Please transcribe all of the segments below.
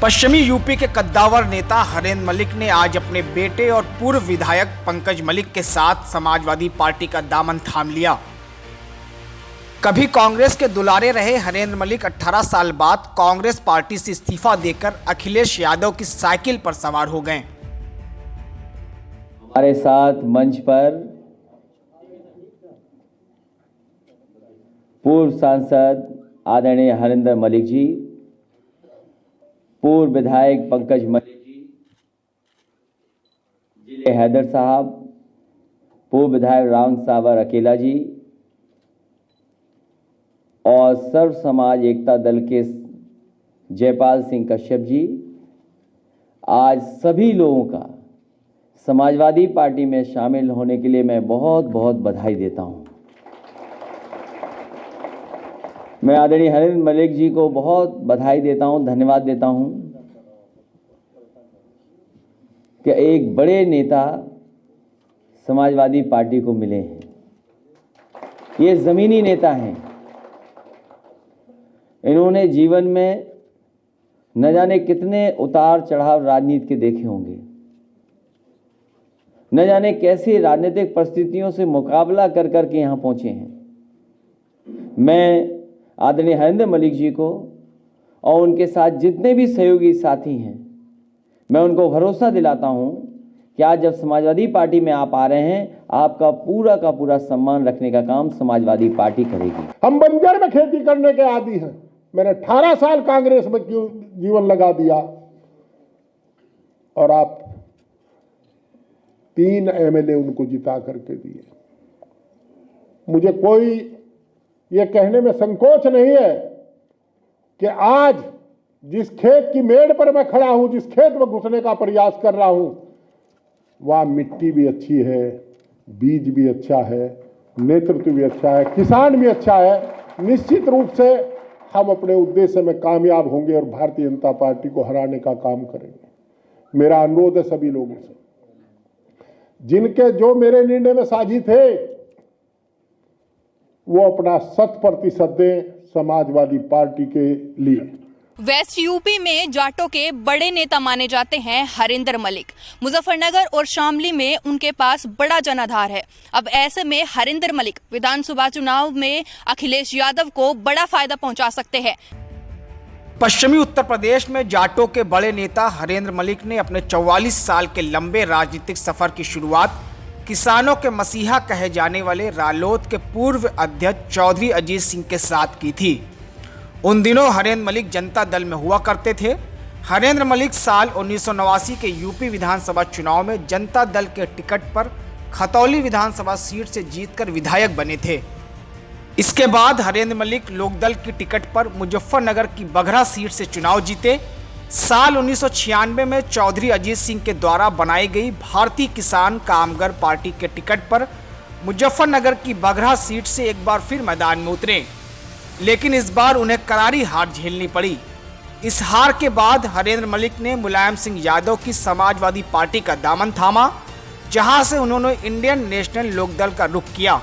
पश्चिमी यूपी के कद्दावर नेता हरेंद्र मलिक ने आज अपने बेटे और पूर्व विधायक पंकज मलिक के साथ समाजवादी पार्टी का दामन थाम लिया। कभी कांग्रेस के दुलारे रहे हरेंद्र मलिक 18 साल बाद कांग्रेस पार्टी से इस्तीफा देकर अखिलेश यादव की साइकिल पर सवार हो गए। हमारे साथ मंच पर पूर्व सांसद आदरणीय हरेंद्र मलिक जी, पूर्व विधायक पंकज मलिक जी, जिले हैदर साहब, पूर्व विधायक राम सावर अकेला जी और सर्व समाज एकता दल के जयपाल सिंह कश्यप जी, आज सभी लोगों का समाजवादी पार्टी में शामिल होने के लिए मैं बहुत बहुत बधाई देता हूं। मैं आदरणीय हरेंद्र मलिक जी को बहुत बधाई देता हूं, धन्यवाद देता हूं कि एक बड़े नेता समाजवादी पार्टी को मिले हैं। ये ज़मीनी नेता हैं। इन्होंने जीवन में न जाने कितने उतार चढ़ाव राजनीति के देखे होंगे, न जाने कैसी राजनीतिक परिस्थितियों से मुकाबला कर करके यहाँ पहुँचे हैं। मैं आदरणीय हरेंद्र मलिक जी को और उनके साथ जितने भी सहयोगी साथी हैं, मैं उनको भरोसा दिलाता हूं कि आज जब समाजवादी पार्टी में आप आ रहे हैं, आपका पूरा का पूरा सम्मान रखने का काम समाजवादी पार्टी करेगी। हम बंजर में खेती करने के आदी हैं। मैंने 18 साल कांग्रेस में क्यों जीवन लगा दिया और आप 3 एमएलए उनको जिता करके दिए। मुझे कोई ये कहने में संकोच नहीं है कि आज जिस खेत की मेड़ पर मैं खड़ा हूं, जिस खेत में घुसने का प्रयास कर रहा हूं, वहां मिट्टी भी अच्छी है, बीज भी अच्छा है, नेतृत्व भी अच्छा है, किसान भी अच्छा है। निश्चित रूप से हम अपने उद्देश्य में कामयाब होंगे और भारतीय जनता पार्टी को हराने का काम करेंगे। मेरा अनुरोध है सभी लोगों से, जिनके जो मेरे निर्णय में साझी थे, वो अपना 100% दें समाजवादी पार्टी के लिए। वेस्ट यूपी में जाटों के बड़े नेता माने जाते हैं हरेंद्र मलिक। मुजफ्फरनगर और शामली में उनके पास बड़ा जनाधार है। अब ऐसे में हरेंद्र मलिक विधानसभा चुनाव में अखिलेश यादव को बड़ा फायदा पहुंचा सकते हैं। पश्चिमी उत्तर प्रदेश में जाटों के बड़े नेता हरेंद्र मलिक ने अपने 44 साल के लंबे राजनीतिक सफर की शुरुआत किसानों के मसीहा कहे जाने वाले रालोद के पूर्व अध्यक्ष चौधरी अजीत सिंह के साथ की थी। उन दिनों हरेंद्र मलिक जनता दल में हुआ करते थे। हरेंद्र मलिक साल 1989 के यूपी विधानसभा चुनाव में जनता दल के टिकट पर खतौली विधानसभा सीट से जीतकर विधायक बने थे। इसके बाद हरेंद्र मलिक लोकदल की टिकट पर मुजफ्फरनगर की बघरा सीट से चुनाव जीते। साल 1996 में चौधरी अजीत सिंह के द्वारा बनाई गई भारतीय किसान कामगार पार्टी के टिकट पर मुजफ्फरनगर की बघरा सीट से एक बार फिर मैदान में उतरे, लेकिन इस बार उन्हें करारी हार झेलनी पड़ी। इस हार के बाद हरेंद्र मलिक ने मुलायम सिंह यादव की समाजवादी पार्टी का दामन थामा, जहां से उन्होंने इंडियन नेशनल लोकदल का रुख किया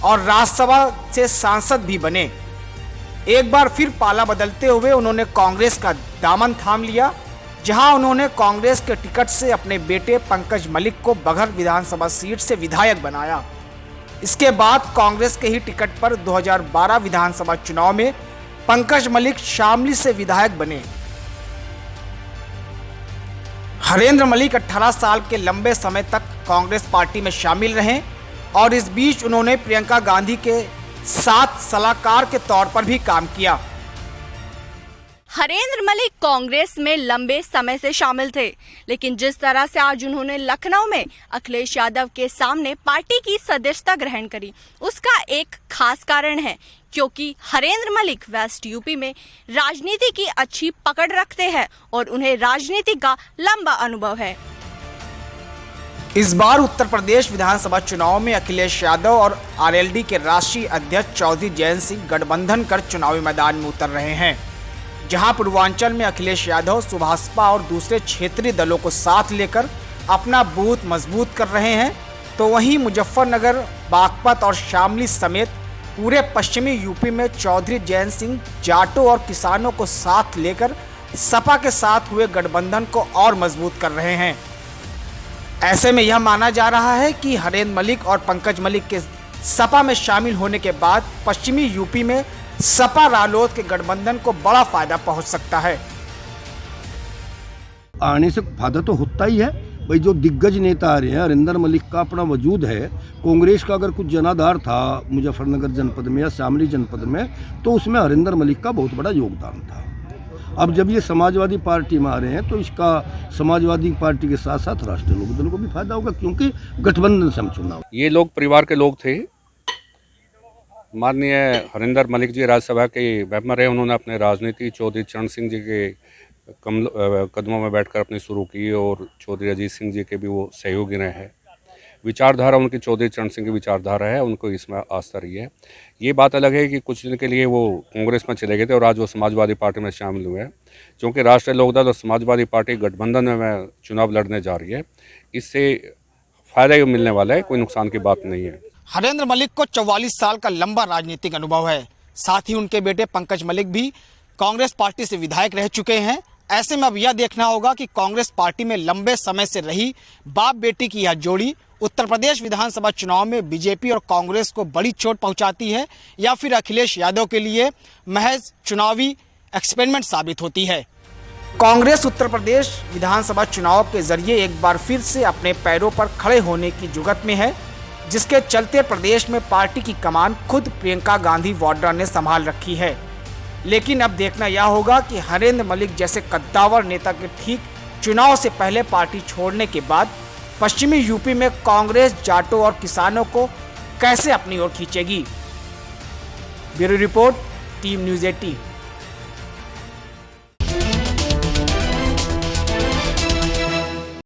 और राज्यसभा से सांसद भी बने। एक बार फिर पाला बदलते हुए उन्होंने कांग्रेस का दामन थाम लिया, जहां उन्होंने कांग्रेस के टिकट से अपने बेटे पंकज मलिक को बघर विधानसभा सीट से विधायक बनाया। इसके बाद कांग्रेस के ही टिकट पर 2012 विधानसभा चुनाव में पंकज मलिक शामली से विधायक बने। हरेंद्र मलिक 18 साल के लंबे समय तक कांग्रेस पार्टी में शामिल रहे और इस बीच उन्होंने प्रियंका गांधी के साथ सलाहकार के तौर पर भी काम किया। हरेंद्र मलिक कांग्रेस में लंबे समय से शामिल थे, लेकिन जिस तरह से आज उन्होंने लखनऊ में अखिलेश यादव के सामने पार्टी की सदस्यता ग्रहण करी, उसका एक खास कारण है, क्योंकि हरेंद्र मलिक वेस्ट यूपी में राजनीति की अच्छी पकड़ रखते हैं और उन्हें राजनीति का लंबा अनुभव है। इस बार उत्तर प्रदेश विधानसभा चुनाव में अखिलेश यादव और आरएलडी के राष्ट्रीय अध्यक्ष चौधरी जयंत सिंह गठबंधन कर चुनावी मैदान में उतर रहे हैं। जहां पूर्वांचल में अखिलेश यादव सुभाषपा और दूसरे क्षेत्रीय दलों को साथ लेकर अपना बूथ मजबूत कर रहे हैं, तो वहीं मुजफ्फरनगर, बागपत और शामली समेत पूरे पश्चिमी यूपी में चौधरी जयंत सिंह जाटों और किसानों को साथ लेकर सपा के साथ हुए गठबंधन को और मजबूत कर रहे हैं। ऐसे में यह माना जा रहा है कि हरेंद्र मलिक और पंकज मलिक के सपा में शामिल होने के बाद पश्चिमी यूपी में सपा रालोद के गठबंधन को बड़ा फायदा पहुंच सकता है। आने से फायदा तो होता ही है भाई। जो दिग्गज नेता आ रहे हैं, हरिंदर मलिक का अपना वजूद है। कांग्रेस का अगर कुछ जनाधार था मुजफ्फरनगर जनपद में या शामली जनपद में, तो उसमें हरिंदर मलिक का बहुत बड़ा योगदान था। अब जब ये समाजवादी पार्टी में आ रहे हैं तो इसका समाजवादी पार्टी के साथ साथ राष्ट्रीय लोकदल को भी फायदा होगा, क्योंकि गठबंधन से हम चुनाव। ये लोग परिवार के लोग थे। माननीय हरिंदर मलिक जी राज्यसभा के मेंबर रहे। उन्होंने अपने राजनीति चौधरी चरण सिंह जी के कदमों में बैठकर अपनी शुरू की और चौधरी अजीत सिंह जी के भी वो सहयोगी रहे हैं। विचारधारा उनकी चौधरी चरण सिंह की विचारधारा है, उनको इसमें आस्था रही है। ये बात अलग है कि कुछ दिन के लिए वो कांग्रेस में चले गए थे और आज वो समाजवादी पार्टी में शामिल हुए हैं। क्योंकि राष्ट्रीय लोकदल और समाजवादी पार्टी गठबंधन में चुनाव लड़ने जा रही है, इससे फायदा ही मिलने वाला है, कोई नुकसान की बात नहीं है। हरेंद्र मलिक को 44 साल का लंबा राजनीतिक अनुभव है। साथ ही उनके बेटे पंकज मलिक भी कांग्रेस पार्टी से विधायक रह चुके हैं। ऐसे में अब यह देखना होगा कि कांग्रेस पार्टी में लंबे समय से रही बाप बेटी की यह जोड़ी उत्तर प्रदेश विधानसभा चुनाव में बीजेपी और कांग्रेस को बड़ी चोट पहुंचाती है या फिर अखिलेश यादव के लिए महज चुनावी एक्सपेरिमेंट साबित होती है। कांग्रेस उत्तर प्रदेश विधानसभा चुनाव के जरिए एक बार फिर से अपने पैरों पर खड़े होने की जुगत में है, जिसके चलते प्रदेश में पार्टी की कमान खुद प्रियंका गांधी वाड्रा ने संभाल रखी है। लेकिन अब देखना यह होगा कि हरेंद्र मलिक जैसे कद्दावर नेता के ठीक चुनाव से पहले पार्टी छोड़ने के बाद पश्चिमी यूपी में कांग्रेस जाटों और किसानों को कैसे अपनी ओर खींचेगी। Bureau report, team News 18।